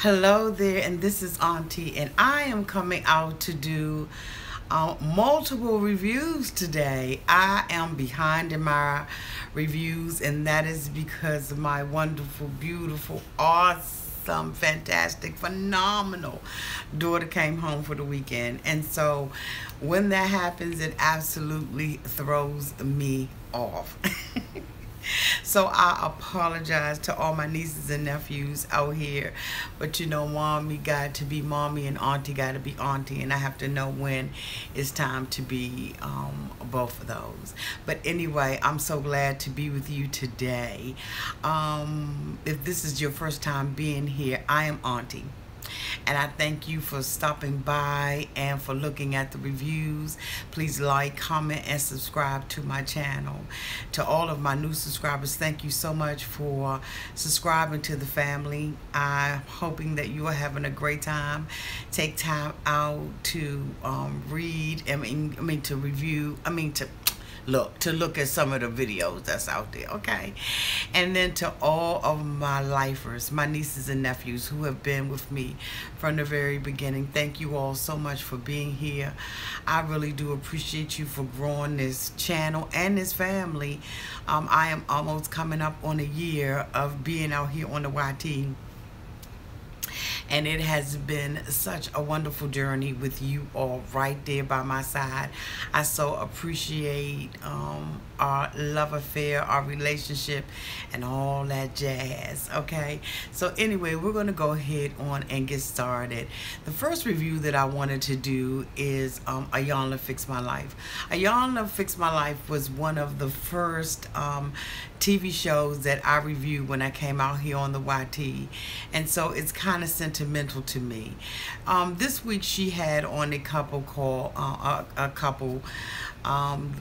Hello there, and this is Auntie, and I am coming out to do multiple reviews today. I am behind in my reviews, and that is because my wonderful, beautiful, awesome, fantastic, phenomenal daughter came home for the weekend. And so when that happens, it absolutely throws me off. So I apologize to all my nieces and nephews out here. But you know, mommy got to be mommy and auntie got to be auntie. And I have to know when it's time to be both of those. But anyway, I'm so glad to be with you today. If this is your first time being here, I am Auntie. And I thank you for stopping by and for looking at the reviews. Please like, comment, and subscribe to my channel. To all of my new subscribers, thank you so much for subscribing to the family. I'm hoping that you are having a great time. Take time out to read, to review, to look at some of the videos that's out there, okay? And then to all of my lifers, my nieces and nephews who have been with me from the very beginning, thank you all so much for being here. I really do appreciate you for growing this channel and this family. I am almost coming up on a year of being out here on the YT. And it has been such a wonderful journey with you all right there by my side. I so appreciate our love affair, our relationship, and all that jazz, okay? So anyway, we're going to go ahead on and get started. The first review that I wanted to do is Ayanla Fix My Life. Ayanla Fix My Life was one of the first TV shows that I reviewed when I came out here on the YT, and so it's kind of sentimental to me. This week she had on a couple called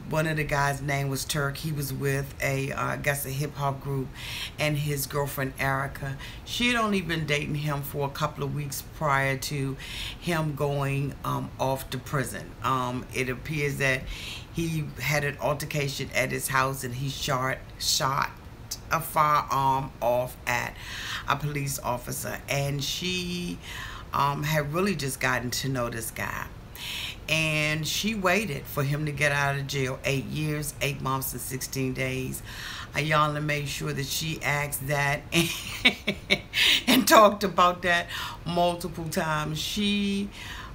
one of the guys' name was Turk. He was with I guess a hip-hop group, and his girlfriend Erica. She had only been dating him for a couple of weeks prior to him going off to prison. It appears that he had an altercation at his house, and he shot a firearm off at a police officer, and she had really just gotten to know this guy. And she waited for him to get out of jail. 8 years, 8 months, and 16 days. Ayanla made sure that she asked that and talked about that multiple times.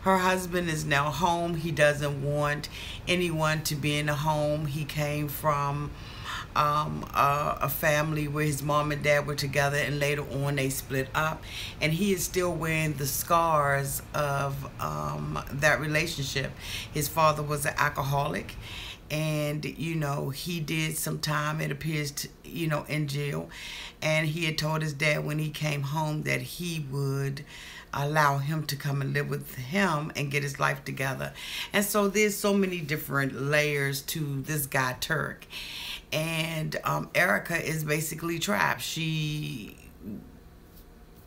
Her husband is now home. He doesn't want anyone to be in the home. He came from a family where his mom and dad were together, and later on they split up, and he is still wearing the scars of that relationship. His father was an alcoholic, and he did some time, it appears, to in jail, and he had told his dad when he came home that he would allow him to come and live with him and get his life together. And so there's so many different layers to this guy Turk. And Erica is basically trapped. She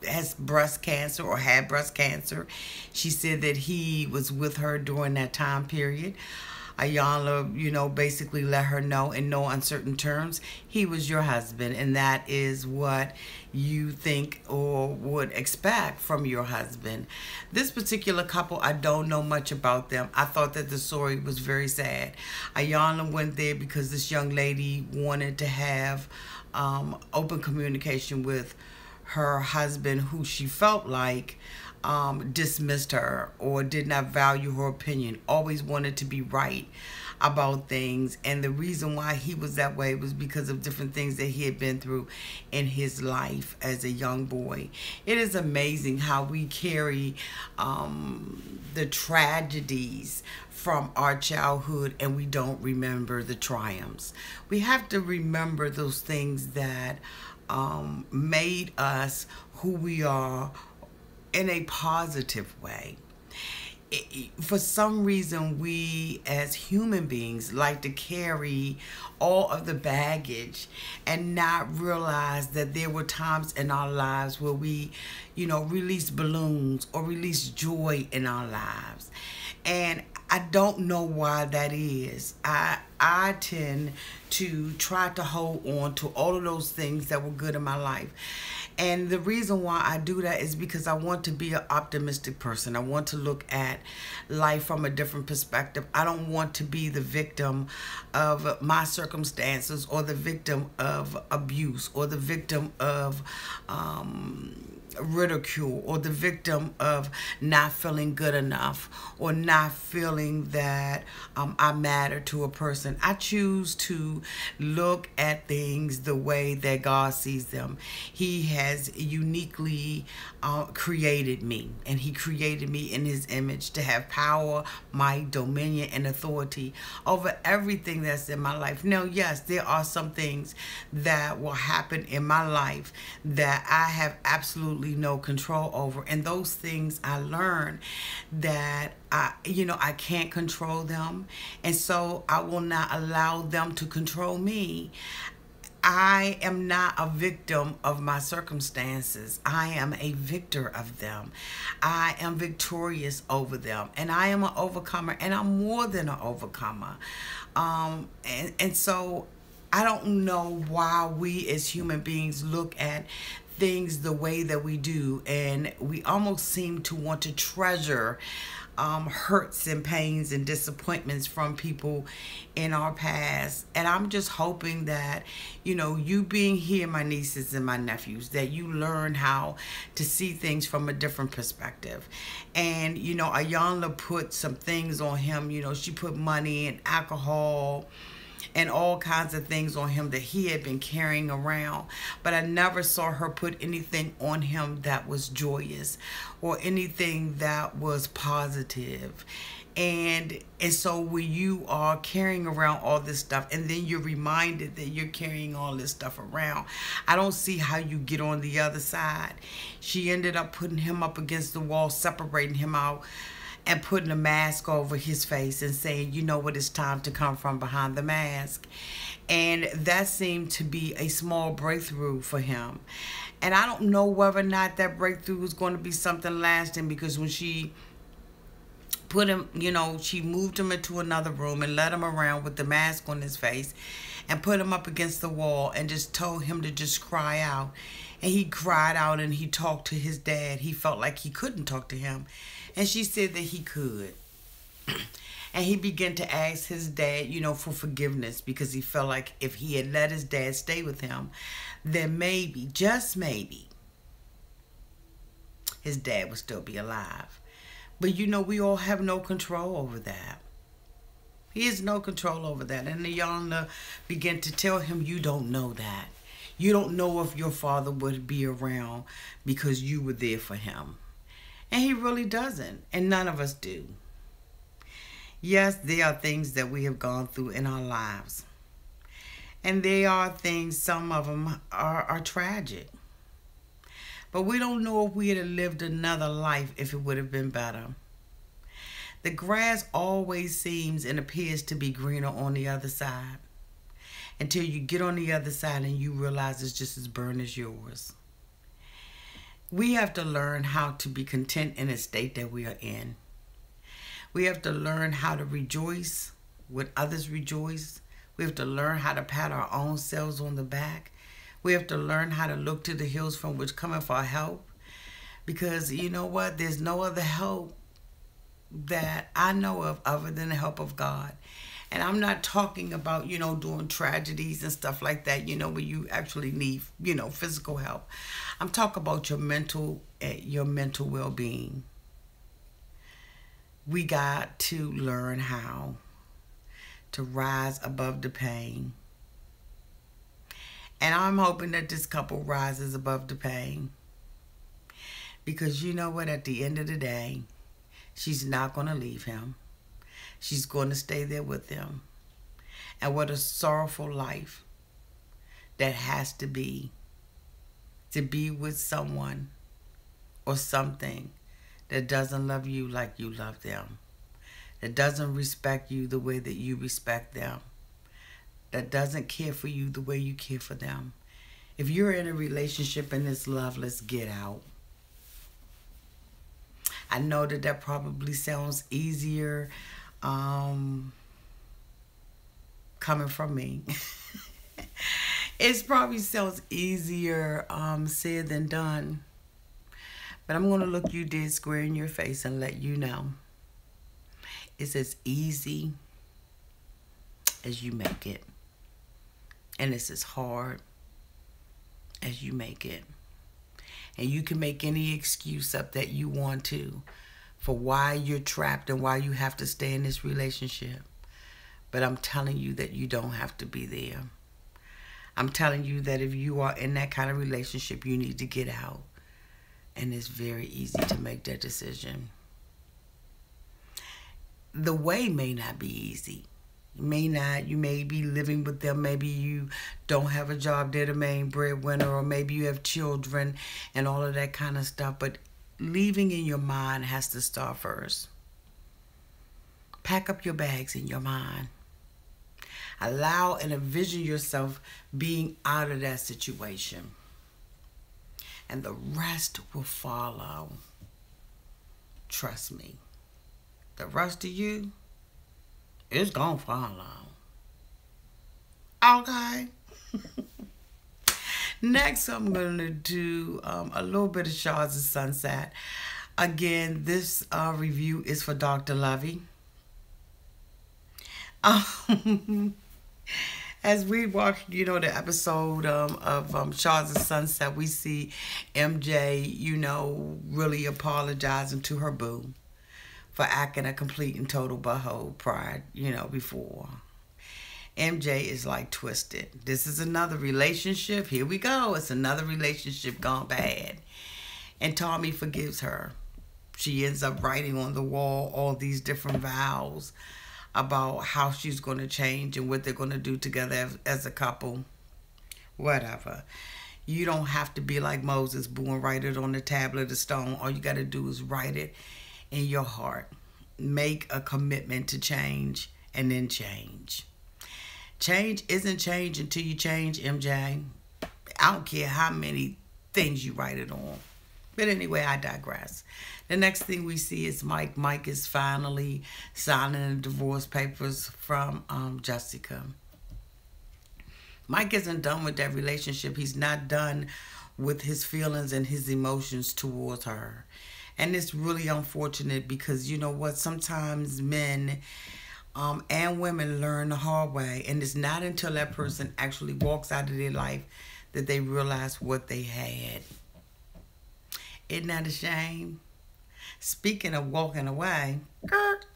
has breast cancer, or had breast cancer. She said that he was with her during that time period. Ayanla, basically let her know in no uncertain terms, he was your husband, and that is what you think or would expect from your husband. This particular couple, I don't know much about them. I thought that the story was very sad. Ayanla went there because this young lady wanted to have open communication with her husband, who she felt like dismissed her or did not value her opinion, always wanted to be right about things. And the reason why he was that way was because of different things that he had been through in his life as a young boy. It is amazing how we carry the tragedies from our childhood, and we don't remember the triumphs. We have to remember those things that made us who we are in a positive way. For some reason, we as human beings like to carry all of the baggage and not realize that there were times in our lives where we, released balloons or released joy in our lives. And I don't know why that is. I tend to try to hold on to all of those things that were good in my life. And the reason why I do that is because I want to be an optimistic person. I want to look at life from a different perspective. I don't want to be the victim of my circumstances, or the victim of abuse, or the victim of ridicule, or the victim of not feeling good enough, or not feeling that I matter to a person. I choose to look at things the way that God sees them. He has uniquely created me, and he created me in his image to have power, might, dominion, and authority over everything that's in my life. Now, yes, there are some things that will happen in my life that I have absolutely no control over, and those things I learned that I can't control them, and so I will not allow them to control me. I am not a victim of my circumstances. I am a victor of them. I am victorious over them. And I am an overcomer. And I'm more than an overcomer. And so I don't know why we as human beings look at things the way that we do. And we almost seem to want to treasure hurts and pains and disappointments from people in our past. And I'm just hoping that, you being here, my nieces and my nephews, that you learn how to see things from a different perspective. And, Ayanla put some things on him. She put money and alcohol and all kinds of things on him that he had been carrying around. But I never saw her put anything on him that was joyous or anything that was positive. And so when you are carrying around all this stuff, and then you're reminded that you're carrying all this stuff around, I don't see how you get on the other side. She ended up putting him up against the wall, separating him out, and putting a mask over his face and saying, you know what, it's time to come from behind the mask. And that seemed to be a small breakthrough for him. And I don't know whether or not that breakthrough was going to be something lasting, because when she put him, she moved him into another room and led him around with the mask on his face and put him up against the wall and just told him to just cry out. And he cried out and he talked to his dad. He felt like he couldn't talk to him. And she said that he could. And he began to ask his dad, for forgiveness, because he felt like if he had let his dad stay with him, then maybe, just maybe, his dad would still be alive. But we all have no control over that. He has no control over that. And the Yana began to tell him, you don't know that. You don't know if your father would be around because you were there for him. And he really doesn't. And none of us do. Yes, there are things that we have gone through in our lives. And there are things, some of them are tragic. But we don't know if we had lived another life if it would have been better. The grass always seems and appears to be greener on the other side, until you get on the other side and you realize it's just as burnt as yours. We have to learn how to be content in the state that we are in. We have to learn how to rejoice when others rejoice. We have to learn how to pat our own selves on the back. We have to learn how to look to the hills from which cometh our help. Because you know what? There's no other help that I know of other than the help of God. And I'm not talking about, doing tragedies and stuff like that, where you actually need, physical help. I'm talking about your mental well-being. We got to learn how to rise above the pain. And I'm hoping that this couple rises above the pain. Because you know what? At the end of the day, she's not going to leave him. She's going to stay there with him. And what a sorrowful life that has to be with someone or something that doesn't love you like you love them, that doesn't respect you the way that you respect them, that doesn't care for you the way you care for them. If you're in a relationship and it's loveless, get out. I know that probably sounds easier coming from me. It probably sounds easier said than done. But I'm going to look you dead square in your face and let you know it's as easy as you make it. And it's as hard as you make it. And you can make any excuse up that you want to for why you're trapped and why you have to stay in this relationship. But I'm telling you that you don't have to be there. I'm telling you that if you are in that kind of relationship, you need to get out. And it's very easy to make that decision. The way may not be easy. You may be living with them. Maybe you don't have a job. They're the main breadwinner, or maybe you have children and all of that kind of stuff. But leaving in your mind has to start first. Pack up your bags in your mind. Allow and envision yourself being out of that situation. And the rest will follow. Trust me. The rest of you, it's gonna follow. Okay. Next, I'm gonna do a little bit of Shahs of Sunset. Again, this review is for Dr. Lovey. As we watch, the episode of Shahs of Sunset, we see MJ, really apologizing to her boo for acting a complete and total butthole prior, before. MJ is like twisted. This is another relationship. Here we go. It's another relationship gone bad. And Tommy forgives her. She ends up writing on the wall all these different vows about how she's going to change and what they're going to do together as a couple. Whatever. You don't have to be like Moses, boo, and write it on the tablet of stone. All you got to do is write it in your heart. Make a commitment to change and then change. Change isn't change until you change, MJ. I don't care how many things you write it on. But anyway, I digress. The next thing we see is Mike. Mike is finally signing the divorce papers from Jessica. Mike isn't done with that relationship. He's not done with his feelings and his emotions towards her. And it's really unfortunate because, you know what, sometimes men and women learn the hard way. And it's not until that person actually walks out of their life that they realize what they had. Isn't that a shame? Speaking of walking away,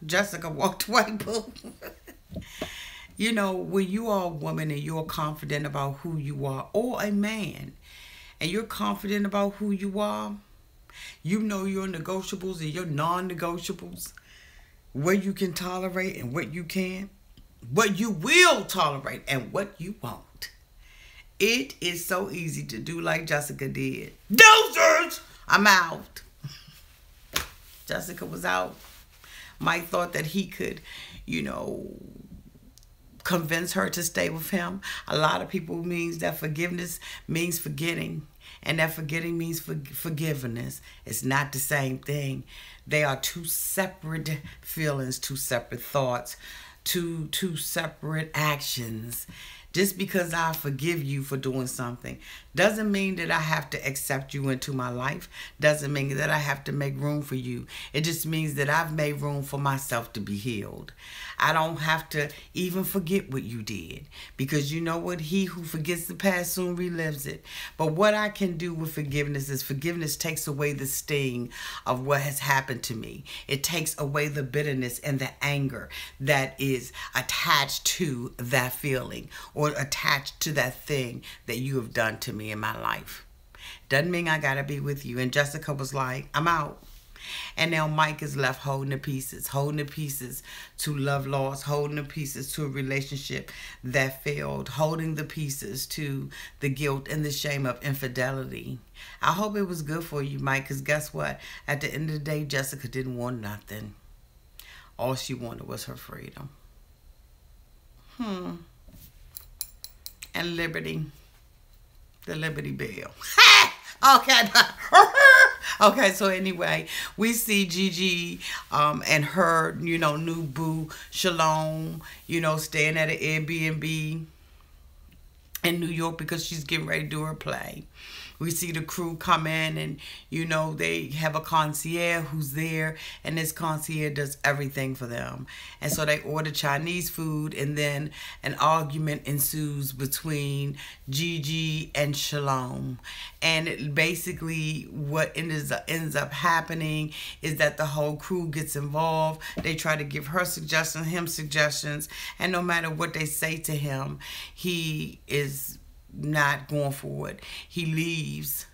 Jessica walked away, boo. When you are a woman and you're confident about who you are, or a man, and you're confident about who you are, you know your negotiables and your non-negotiables, what you can tolerate and what you can't, what you will tolerate and what you won't. It is so easy to do like Jessica did. Dozers! I'm out. Jessica was out. Mike thought that he could, convince her to stay with him. A lot of people means that forgiveness means forgetting. And that forgetting means forgiveness. It's not the same thing. They are two separate feelings, two separate thoughts, two separate actions. Just because I forgive you for doing something doesn't mean that I have to accept you into my life. Doesn't mean that I have to make room for you. It just means that I've made room for myself to be healed. I don't have to even forget what you did. Because you know what? He who forgets the past soon relives it. But what I can do with forgiveness is forgiveness takes away the sting of what has happened to me. It takes away the bitterness and the anger that is attached to that feeling or attached to that thing that you have done to me in my life. Doesn't mean I gotta be with you. And Jessica was like, I'm out. And now Mike is left holding the pieces to love lost, holding the pieces to a relationship that failed, holding the pieces to the guilt and the shame of infidelity. I hope it was good for you, Mike, because guess what? At the end of the day, Jessica didn't want nothing. All she wanted was her freedom. And liberty. The Liberty Bell. Okay. Okay, so anyway, we see Gigi and her, new boo, Shalom, staying at an Airbnb. in New York because she's getting ready to do her play. We see the crew come in, and you know they have a concierge who's there, and this concierge does everything for them. And so they order Chinese food, and then an argument ensues between Gigi and Shalom. And basically what ends up happening is that the whole crew gets involved. They try to give her suggestions, him suggestions, and no matter what they say to him, he is not going for it. He leaves,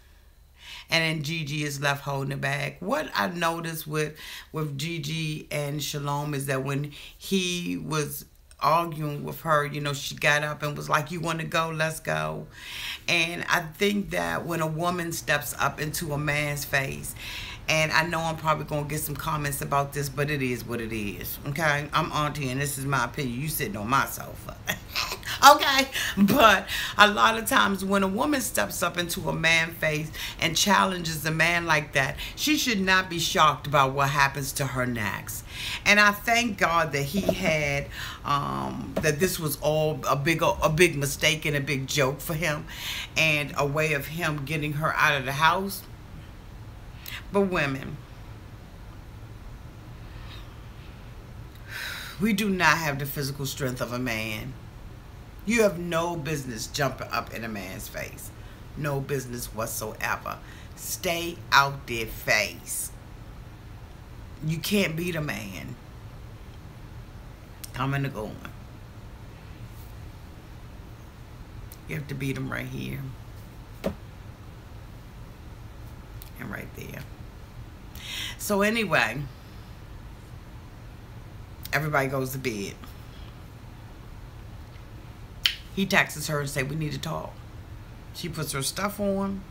and then Gigi is left holding the bag. What I noticed with Gigi and Shalom is that when he was arguing with her, you know, she got up and was like, "You want to go? Let's go." And I think that when a woman steps up into a man's face, and I know I'm probably going to get some comments about this, but it is what it is, okay? I'm auntie, and this is my opinion. You sitting on my sofa. Okay? But a lot of times when a woman steps up into a man's face and challenges a man like that, she should not be shocked about what happens to her next. And I thank God that he had, that this was all a big mistake and a big joke for him, and a way of him getting her out of the house. But women, we do not have the physical strength of a man. You have no business jumping up in a man's face. No business whatsoever. Stay out their face. You can't beat a man. Coming to going. You have to beat him right here. And right there. So anyway, everybody goes to bed. He texts her and says, "We need to talk." She puts her stuff on.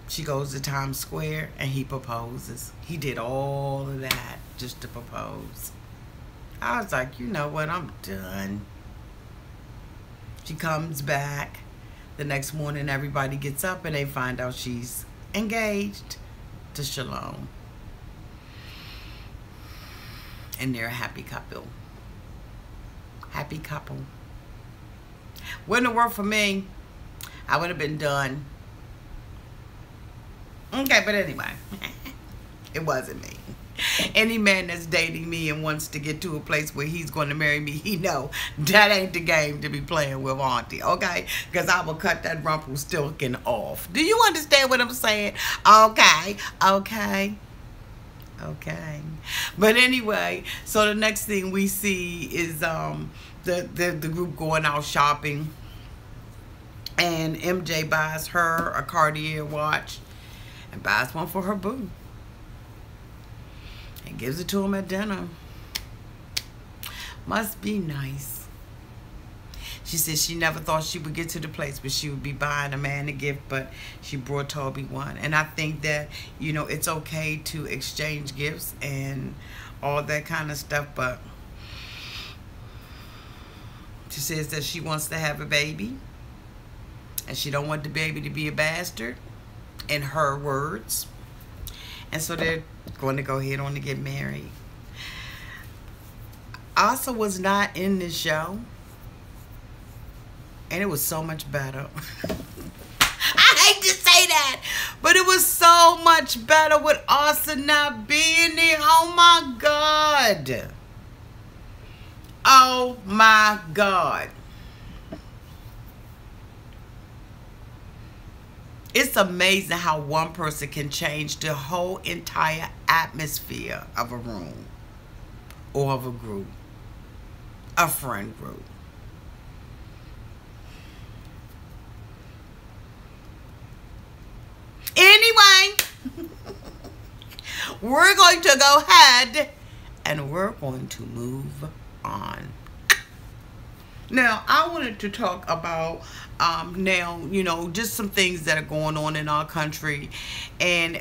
She goes to Times Square, and he proposes. He did all of that just to propose. I was like, you know what? I'm done. She comes back. The next morning, everybody gets up, and they find out she's engaged to Shalom. And they're a happy couple. Happy couple. Wouldn't have worked for me. I would have been done. Okay, but anyway. It wasn't me. Any man that's dating me and wants to get to a place where he's going to marry me, he know that ain't the game to be playing with, auntie, okay? Because I will cut that Rumpelstiltskin off. Do you understand what I'm saying? Okay, okay, okay. But anyway, so the next thing we see is the group going out shopping, and MJ buys her a Cartier watch and buys one for her boo. And gives it to him at dinner. Must be nice. She said she never thought she would get to the place where she would be buying a man a gift, but she brought Toby one. And I think that, you know, it's okay to exchange gifts and all that kind of stuff, but she says that she wants to have a baby, and she don't want the baby to be a bastard, in her words. And so they're going to go ahead on to get married. Asa was not in this show, and it was so much better. I hate to say that, but it was so much better with Asa not being there. Oh my God. Oh my God. It's amazing how one person can change the whole entire atmosphere of a room or of a group, a friend group. Anyway, we're going to go ahead and we're going to move on. Now, I wanted to talk about now, you know, just some things that are going on in our country. And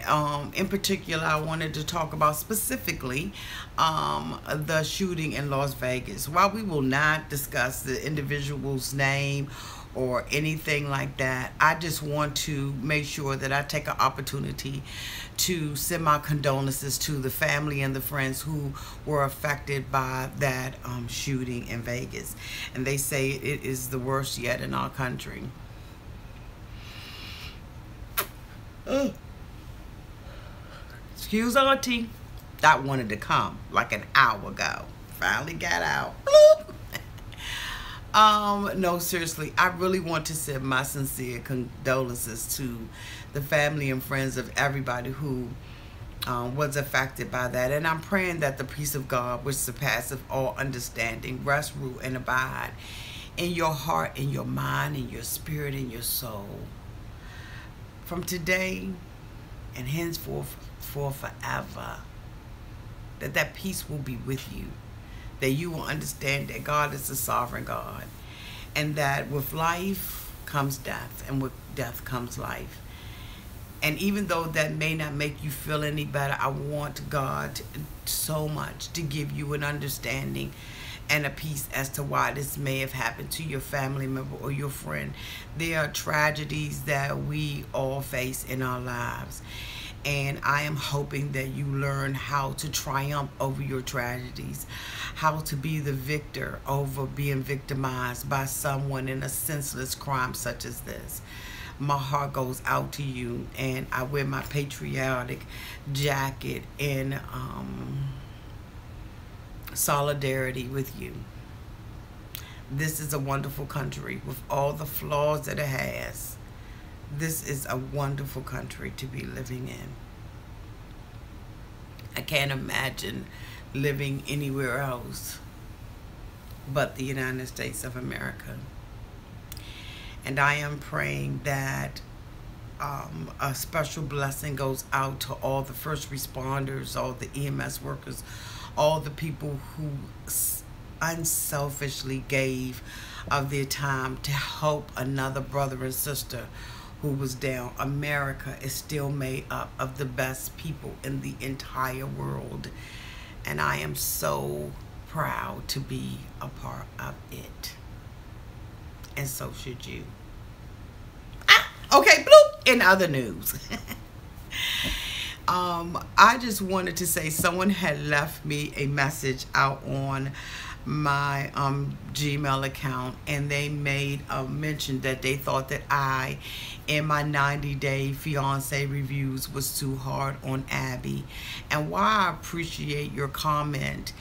in particular, I wanted to talk about specifically the shooting in Las Vegas. While we will not discuss the individual's name or anything like that. I just want to make sure that I take an opportunity to send my condolences to the family and the friends who were affected by that shooting in Vegas. And they say it is the worst yet in our country. Excuse auntie. That wanted to come like an hour ago. Finally got out. No, seriously, I really want to send my sincere condolences to the family and friends of everybody who was affected by that. And I'm praying that the peace of God, which surpasses all understanding, rest, rule, and abide in your heart, in your mind, in your spirit, in your soul. From today and henceforth for forever, that peace will be with you. That you will understand that God is a sovereign God, and that with life comes death, and with death comes life. And even though that may not make you feel any better, I want God so much to give you an understanding and a peace as to why this may have happened to your family member or your friend. There are tragedies that we all face in our lives. And I am hoping that you learn how to triumph over your tragedies, how to be the victor over being victimized by someone in a senseless crime such as this. My heart goes out to you, and I wear my patriotic jacket in solidarity with you. This is a wonderful country with all the flaws that it has. This is a wonderful country to be living in. I can't imagine living anywhere else but the United States of America. And I am praying that a special blessing goes out to all the first responders, all the EMS workers, all the people who unselfishly gave of their time to help another brother and sister who was down. America is still made up of the best people in the entire world, and I am so proud to be a part of it, and so should you. Okay, bloop. In other news, I just wanted to say someone had left me a message out on my Gmail account, and they made a mention that they thought that I, in my 90-day fiance reviews, was too hard on Abby. And while I appreciate your comment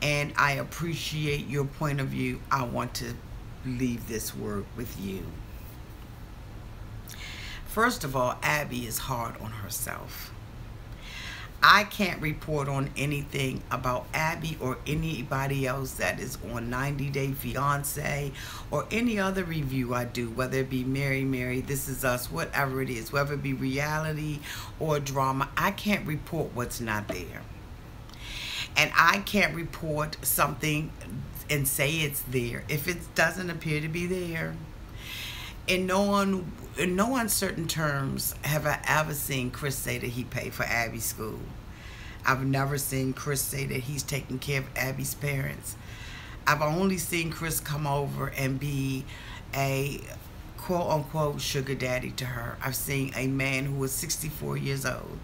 and I appreciate your point of view, I want to leave this word with you. First of all, Abby is hard on herself. I can't report on anything about Abby or anybody else that is on 90-Day Fiance or any other review I do, whether it be Mary, This Is Us, whatever it is, whether it be reality or drama. I can't report what's not there. And I can't report something and say it's there if it doesn't appear to be there. In no uncertain terms have I ever seen Chris say that he paid for Abby's school. I've never seen Chris say that he's taking care of Abby's parents. I've only seen Chris come over and be a quote-unquote sugar daddy to her. I've seen a man who is 64 years old,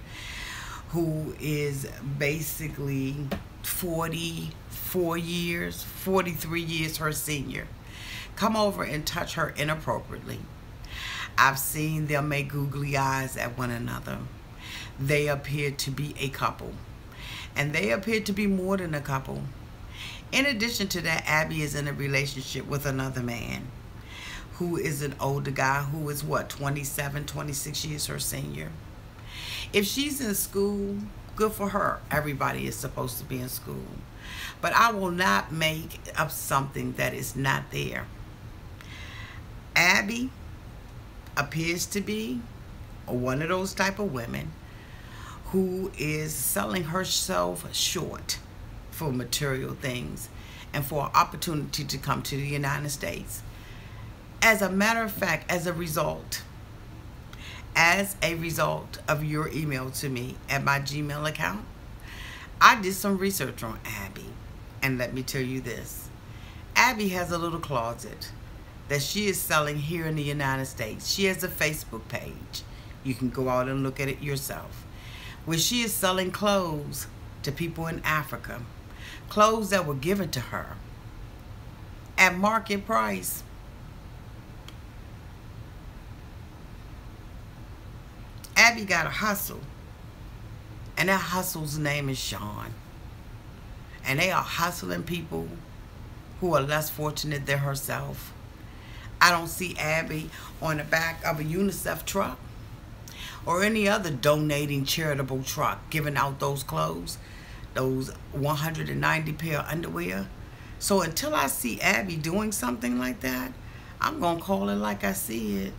who is basically 43 years her senior, come over and touch her inappropriately. I've seen them make googly eyes at one another. They appear to be a couple, and they appear to be more than a couple. In addition to that, Abby is in a relationship with another man who is an older guy who is, what, 27, 26 years her senior. If she's in school, good for her. Everybody is supposed to be in school. But I will not make up something that is not there. Abby appears to be one of those type of women who is selling herself short for material things and for an opportunity to come to the United States. As a matter of fact, as a result of your email to me at my Gmail account, I did some research on Abby. And let me tell you this. Abby has a little closet that she is selling here in the United States. She has a Facebook page. You can go out and look at it yourself. Where she is selling clothes to people in Africa. Clothes that were given to her at market price. Abby got a hustle. And that hustle's name is Sean. And they are hustling people who are less fortunate than herself. I don't see Abby on the back of a UNICEF truck or any other donating charitable truck giving out those clothes, those 190 pair of underwear. So until I see Abby doing something like that, I'm going to call it like I see it.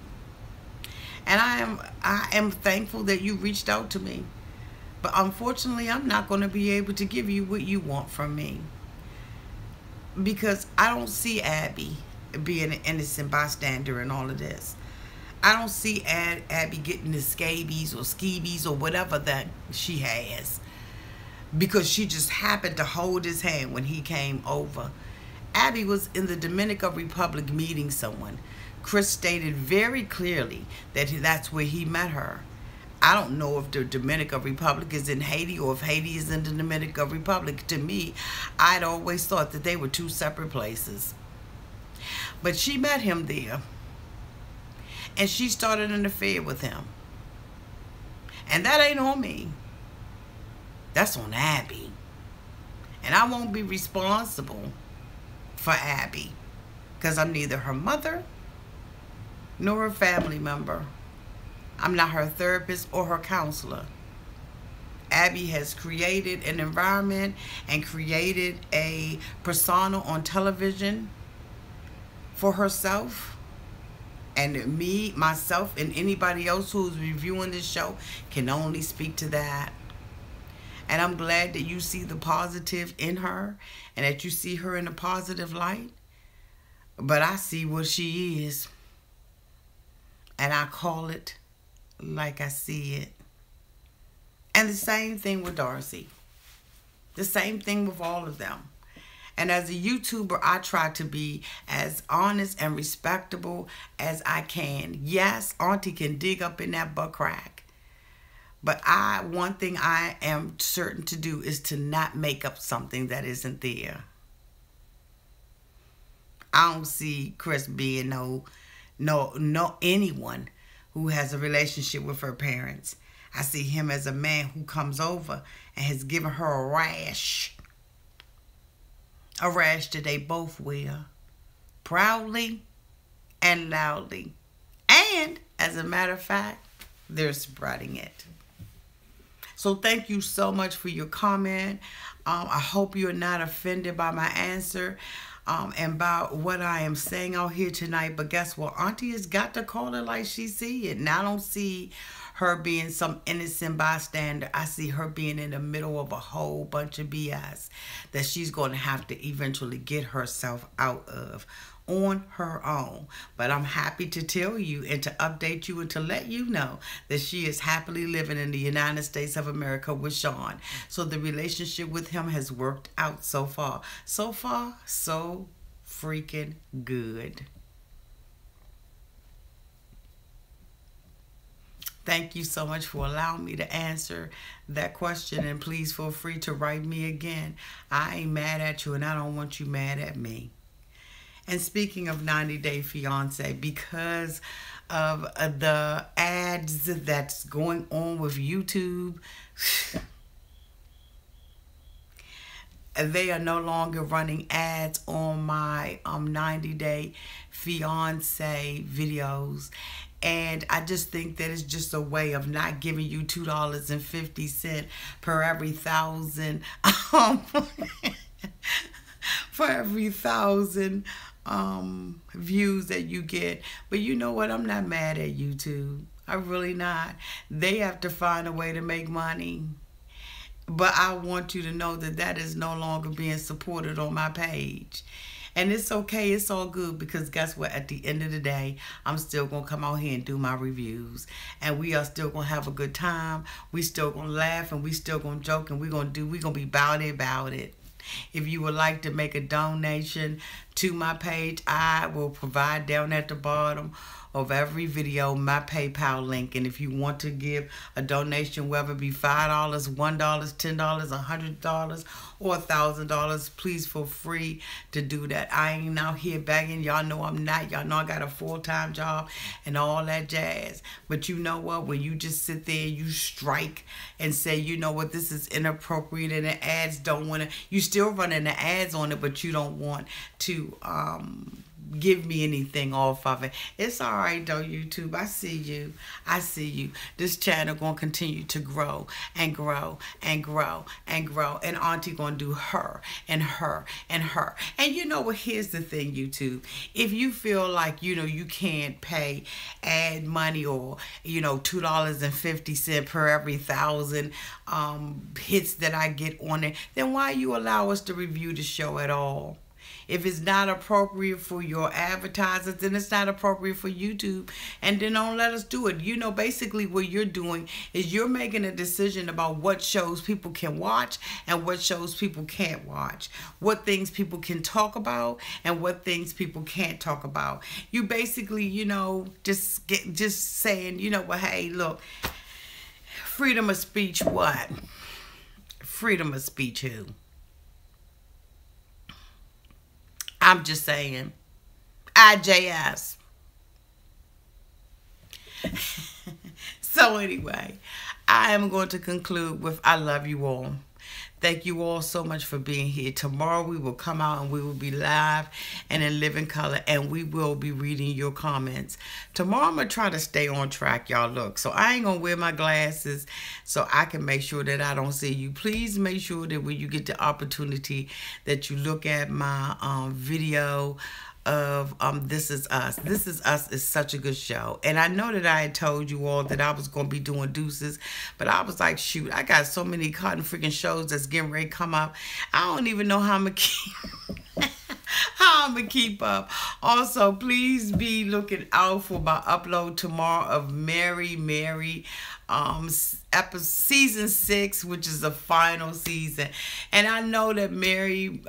And I am thankful that you reached out to me. But unfortunately, I'm not going to be able to give you what you want from me. Because I don't see Abby being an innocent bystander in all of this. I don't see Abby getting the scabies or skeebies or whatever that she has. Because she just happened to hold his hand when he came over. Abby was in the Dominican Republic meeting someone. Chris stated very clearly that that's where he met her. I don't know if the Dominican Republic is in Haiti or if Haiti is in the Dominican Republic. To me, I'd always thought that they were two separate places. But she met him there. And she started an affair with him. And that ain't on me. That's on Abby. And I won't be responsible for Abby. Because I'm neither her mother nor her family member. I'm not her therapist or her counselor. Abby has created an environment and created a persona on television for herself. And me, myself, and anybody else who's reviewing this show can only speak to that. And I'm glad that you see the positive in her and that you see her in a positive light. But I see what she is. And I call it like I see it. And the same thing with Darcy. The same thing with all of them. And as a YouTuber, I try to be as honest and respectable as I can. Yes, Auntie can dig up in that butt crack. But one thing I am certain to do is to not make up something that isn't there. I don't see Chris being no anyone who has a relationship with her parents. I see him as a man who comes over and has given her a rash. A rash that they both wear proudly and loudly. And, as a matter of fact, they're spreading it. So thank you so much for your comment. I hope you're not offended by my answer. And by what I am saying out here tonight. But guess what? Auntie has got to call it like she see it. And I don't see her being some innocent bystander. I see her being in the middle of a whole bunch of BS that she's going to have to eventually get herself out of on her own. But I'm happy to tell you and to update you and to let you know that she is happily living in the United States of America with Sean. So the relationship with him has worked out so far. So far, so freaking good. Thank you so much for allowing me to answer that question. And please feel free to write me again. I ain't mad at you and I don't want you mad at me. And speaking of 90 Day Fiance, because of the ads that's going on with YouTube, they are no longer running ads on my 90 Day Fiance videos. And I just think that it's just a way of not giving you $2.50 per every 1,000 for every 1,000 views that you get. But you know what? I'm not mad at YouTube. I'm really not. They have to find a way to make money. But I want you to know that that is no longer being supported on my page. And it's okay. It's all good because guess what? At the end of the day, I'm still going to come out here and do my reviews. And we are still going to have a good time. We still going to laugh and we still going to joke and we're going to be about it. If you would like to make a donation to my page, I will provide down at the bottom of every video my PayPal link. And if you want to give a donation, whether it be $5, $1, $10, $100, or $1,000, please feel free to do that. I ain't out here begging. Y'all know I'm not. Y'all know I got a full-time job and all that jazz. But you know what? When you just sit there, you strike and say, you know what, this is inappropriate, and the ads don't want to, you still running the ads on it, but you don't want to give me anything off of it. It's all right though, YouTube. I see you. I see you. This channel gonna continue to grow and grow and grow and grow. And Auntie gonna do her and her and her. And you know what? Here's the thing, YouTube. If you feel like, you know, you can't pay ad money, or, you know, $2.50 per every 1,000 hits that I get on it, then why you allow us to review the show at all? If it's not appropriate for your advertisers, then it's not appropriate for YouTube, and then don't let us do it. You know, basically what you're doing is you're making a decision about what shows people can watch and what shows people can't watch, what things people can talk about and what things people can't talk about. You basically, you know, just saying, you know, well, hey, look, freedom of speech, what? Freedom of speech who? I'm just saying. IJS. So anyway, I am going to conclude with I love you all. Thank you all so much for being here. Tomorrow we will come out and we will be live and in living color, and we will be reading your comments. Tomorrow I'm going to try to stay on track, y'all. Look, so I ain't going to wear my glasses so I can make sure that I don't see you. Please make sure that when you get the opportunity that you look at my video of This Is Us. This Is Us is such a good show. And I know that I had told you all that I was going to be doing Deuces, but I was like, shoot, I got so many cotton freaking shows that's getting ready to come up. I don't even know how I'm going to keep... how I'm going to keep up. Also, please be looking out for my upload tomorrow of Mary season 6, which is the final season. And I know that Mary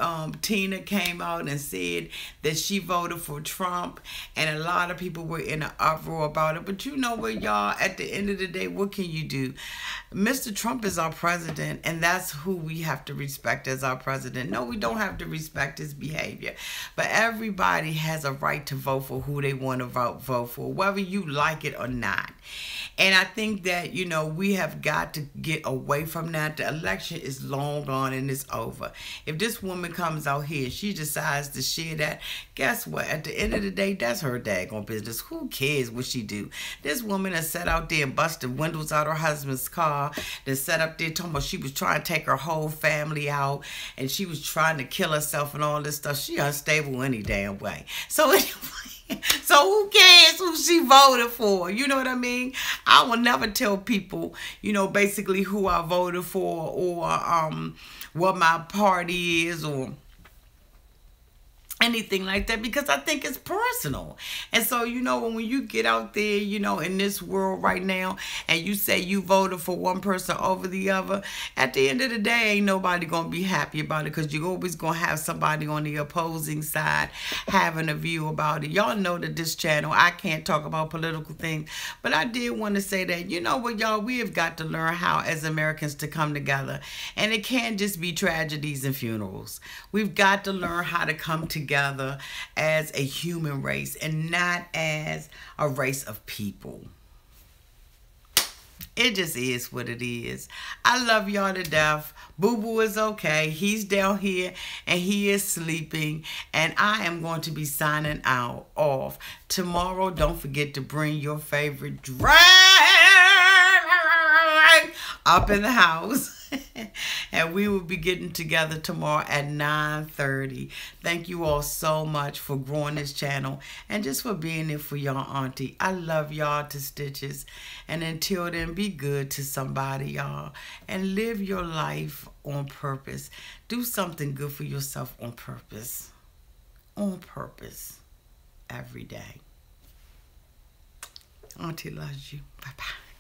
Tina came out and said that she voted for Trump, and a lot of people were in an uproar about it. But you know what, y'all, at the end of the day, what can you do? Mr. Trump is our president, and that's who we have to respect as our president. No, we don't have to respect his behavior, but everybody has a right to vote for who they want to vote for, whether you like it or not. And I think that, you know, we have got to get away from that. The election is long gone and it's over. If this woman comes out here, she decides to share that, guess what? At the end of the day, that's her daggone business. Who cares what she do? This woman has sat out there and busted windows out her husband's car, then sat up there talking about she was trying to take her whole family out, and she was trying to kill herself and all this stuff. She unstable any damn way. So anyway, so who cares who she voted for? You know what I mean? I will never tell people, you know, basically who I voted for, or what my party is, or anything like that, because I think it's personal. And so, you know, when you get out there, you know, in this world right now, and you say you voted for one person over the other, at the end of the day, ain't nobody gonna be happy about it, because you're always gonna have somebody on the opposing side having a view about it. Y'all know that this channel, I can't talk about political things, but I did want to say that, you know what, y'all, we have got to learn how as Americans to come together, and it can't just be tragedies and funerals. We've got to learn how to come together as a human race and not as a race of people. It just is what it is. I love y'all to death. Boo Boo is okay. He's down here and he is sleeping, and I am going to be signing off. Tomorrow, don't forget to bring your favorite drink up in the house. And we will be getting together tomorrow at 9:30. Thank you all so much for growing this channel and just for being there for y'all auntie. I love y'all to stitches. And until then, be good to somebody, y'all. And live your life on purpose. Do something good for yourself on purpose. On purpose. Every day. Auntie loves you. Bye-bye.